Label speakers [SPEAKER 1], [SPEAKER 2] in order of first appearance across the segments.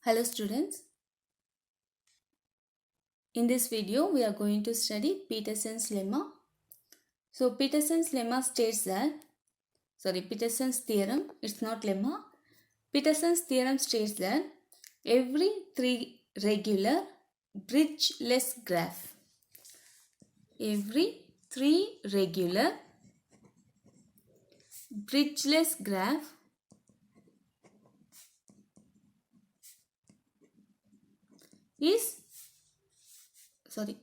[SPEAKER 1] Hello students, in this video we are going to study Peterson's lemma. So Peterson's lemma states that, Peterson's theorem, it's not lemma. Peterson's theorem states that every three regular bridgeless graph, every three regular bridgeless graph is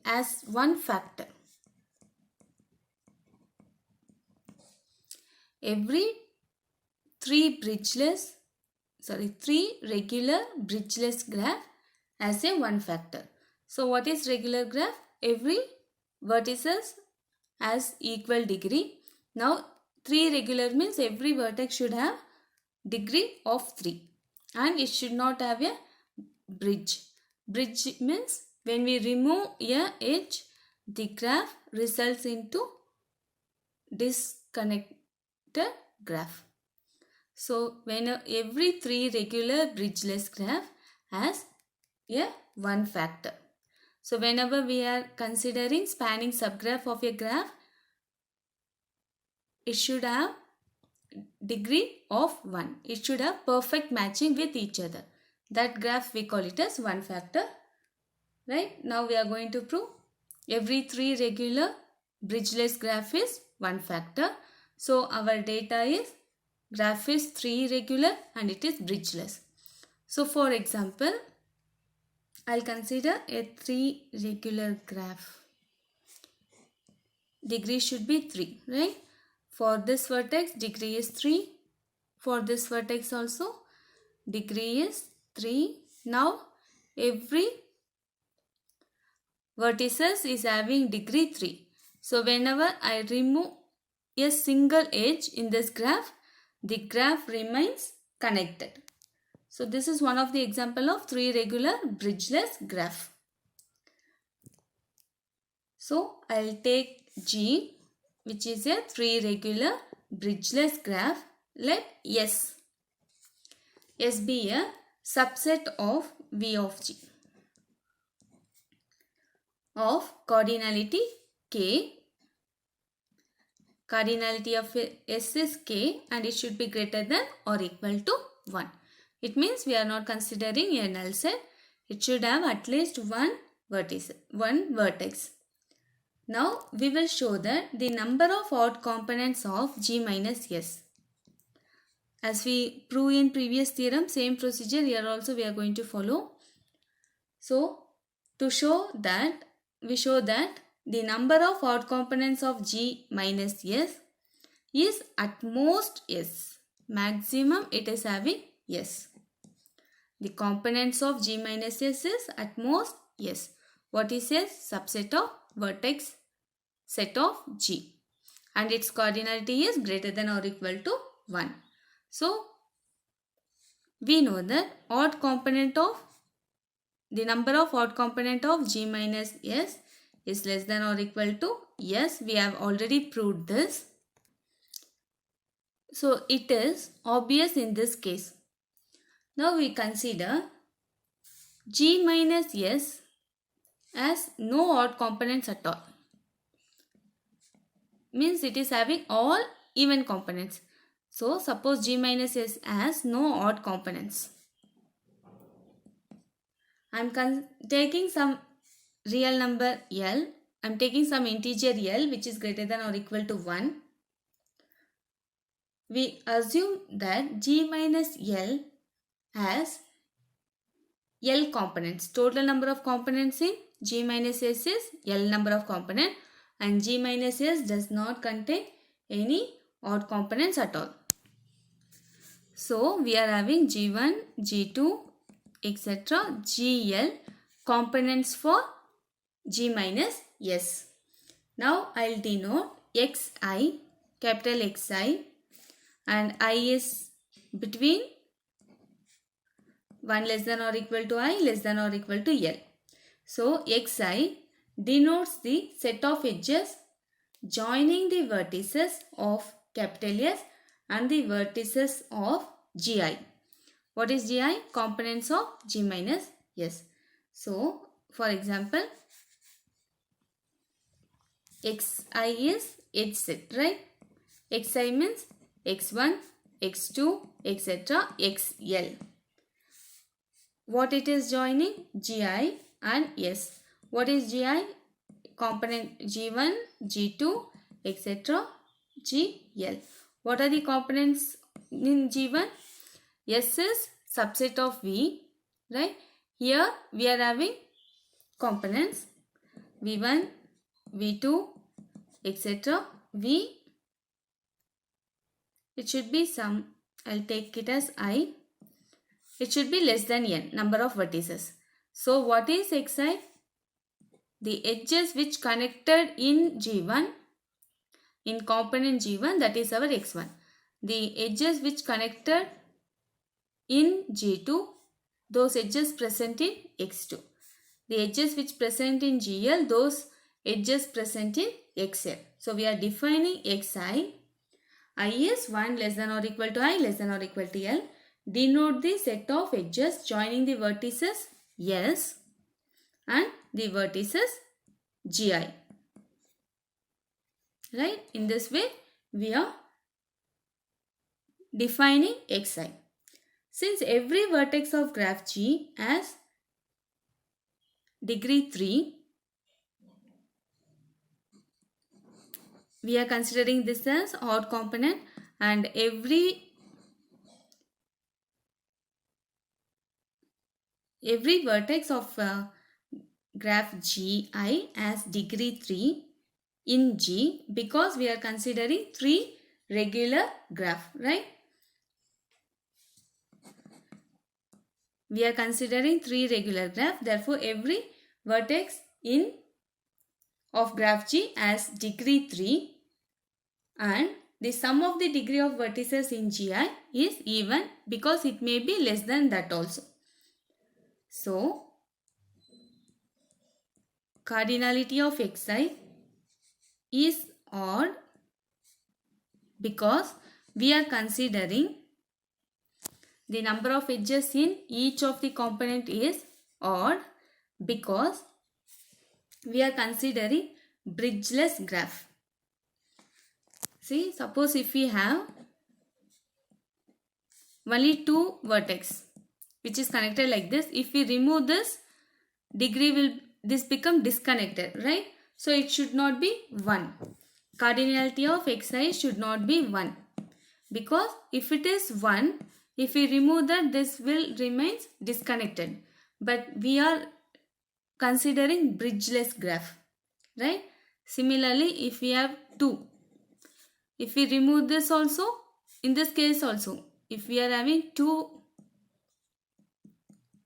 [SPEAKER 1] as one factor. Every three regular bridgeless graph has a one factor. So what is regular graph? Every vertices has equal degree. Now 3 regular means every vertex should have degree of 3 and it should not have a bridge. Bridge means when we remove a edge, the graph results into disconnected graph. So when every 3 regular bridgeless graph has a one factor. So whenever we are considering spanning subgraph of a graph, it should have degree of 1. It should have perfect matching with each other. That graph we call it as one factor. Right? Now we are going to prove every 3 regular bridgeless graph is one factor. So our data is graph is 3 regular and it is bridgeless. So for example, I'll consider a 3 regular graph. Degree should be 3, right? For this vertex, degree is 3. For this vertex also, degree is 3. Now, every vertices is having degree 3. So, whenever I remove a single edge in this graph, the graph remains connected. So, this is one of the example of 3 regular bridgeless graph. So, I'll take G, which is a 3 regular bridgeless graph. Let S be a subset of V of G of cardinality K. Cardinality of S is K and it should be greater than or equal to 1. It means we are not considering a null set. It should have at least one vertex. Now we will show that the number of odd components of G minus S. As we prove in previous theorem, same procedure here also we are going to follow. So to show that, we show that the number of odd components of G minus S is at most S. Maximum it is having S. The components of G minus S is at most S. What is S? Subset of vertex set of G. And its cardinality is greater than or equal to 1. So, we know that the number of odd component of G minus S is less than or equal to S. We have already proved this. So, it is obvious in this case. Now, we consider G minus S as no odd components at all. Means it is having all even components. So, suppose G minus S has no odd components. I am taking some real number L. I am taking some integer L which is greater than or equal to 1. We assume that G minus L has L components. Total number of components in G minus S is L number of components and G minus S does not contain any odd components at all. So, we are having G1, G2, etc. GL components for G minus S. Now, I will denote Xi, capital Xi, and I is between 1 less than or equal to I less than or equal to L. So, Xi denotes the set of edges joining the vertices of capital S and the vertices of Gi. What is Gi? Components of G minus S. So, for example, Xi is edge set, right? Xi means X1, X2, etc. XL. What it is joining? Gi and S. What is Gi? Component G1, G2, etc. GL. What are the components in G1? S is subset of V, right? Here we are having components V1, V2, etc. V. It should be some. I'll take it as I. It should be less than n, number of vertices. So what is Xi? The edges which connected in G1, in component G1, that is our X1. The edges which connected in G2, those edges present in X2. The edges which present in GL, those edges present in XL. So we are defining Xi. I is 1 less than or equal to I less than or equal to L. Denote the set of edges joining the vertices S and the vertices Gi. Right? In this way, we are defining Xi. Since every vertex of graph G has degree 3, we are considering this as odd component, and every vertex of graph Gi has degree 3 in G, because we are considering 3 regular graph, right? We are considering 3 regular graph. Therefore, every vertex in of graph G has degree 3, and the sum of the degree of vertices in Gi is even, because it may be less than that also. So, cardinality of Xi is odd because we are considering the number of edges in each of the component is odd, because we are considering bridgeless graph. See, suppose if we have only 2 vertex which is connected like this, if we remove this, degree will become disconnected, right? So it should not be 1. Cardinality of Xi should not be 1, because if it is 1, if we remove that, this will remain disconnected. But we are considering bridgeless graph, right? Similarly, if we have 2, if we remove this also, in this case also, if we are having 2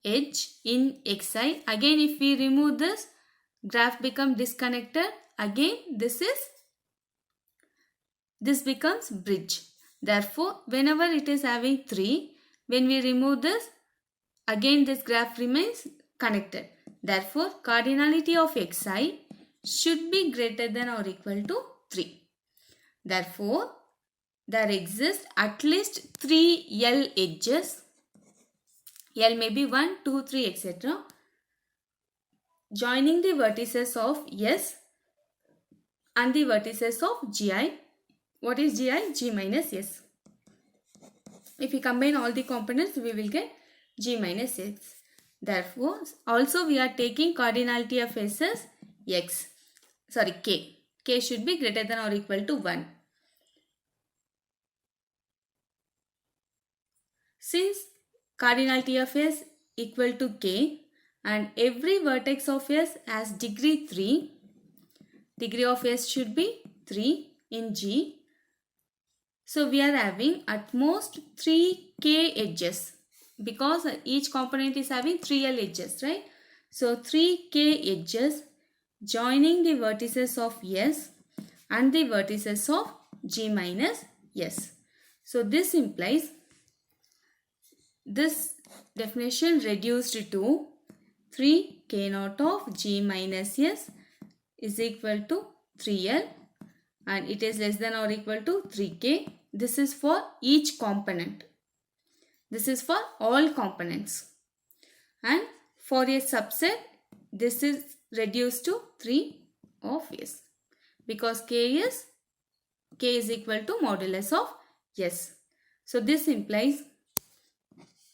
[SPEAKER 1] edge in Xi, again if we remove this, graph become disconnected, again this becomes bridge. Therefore, whenever it is having 3, when we remove this, again this graph remains connected. Therefore, cardinality of Xi should be greater than or equal to 3. Therefore, there exist at least 3 L edges. L may be 1, 2, 3, etc. joining the vertices of S and the vertices of Gi. What is Gi? G minus S. If we combine all the components, we will get G minus S. Therefore, also we are taking cardinality of S as K. K should be greater than or equal to 1. Since cardinality of S equal to K and every vertex of S has degree 3, degree of S should be 3 in G. So we are having at most 3 K edges, because each component is having 3 L edges, right? So 3 K edges joining the vertices of S and the vertices of G minus S. So this implies this definition reduced to 3 K naught of G minus S is equal to 3L, and it is less than or equal to 3K. This is for each component. This is for all components. And for a subset, this is reduced to 3 of S because K is equal to modulus of S. So this implies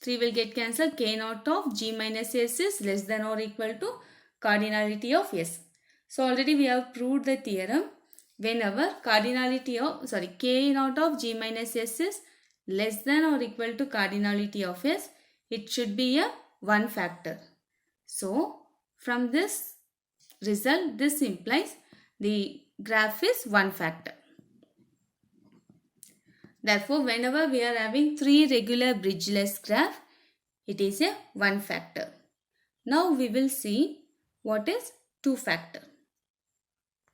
[SPEAKER 1] 3 will get cancelled. K naught of G minus S is less than or equal to cardinality of S. So already we have proved the theorem. Whenever K naught of G minus S is less than or equal to cardinality of S, it should be a 1 factor. So from this result, this implies the graph is 1 factor. Therefore, whenever we are having 3 regular bridgeless graph, it is a 1 factor. Now we will see what is 2 factor.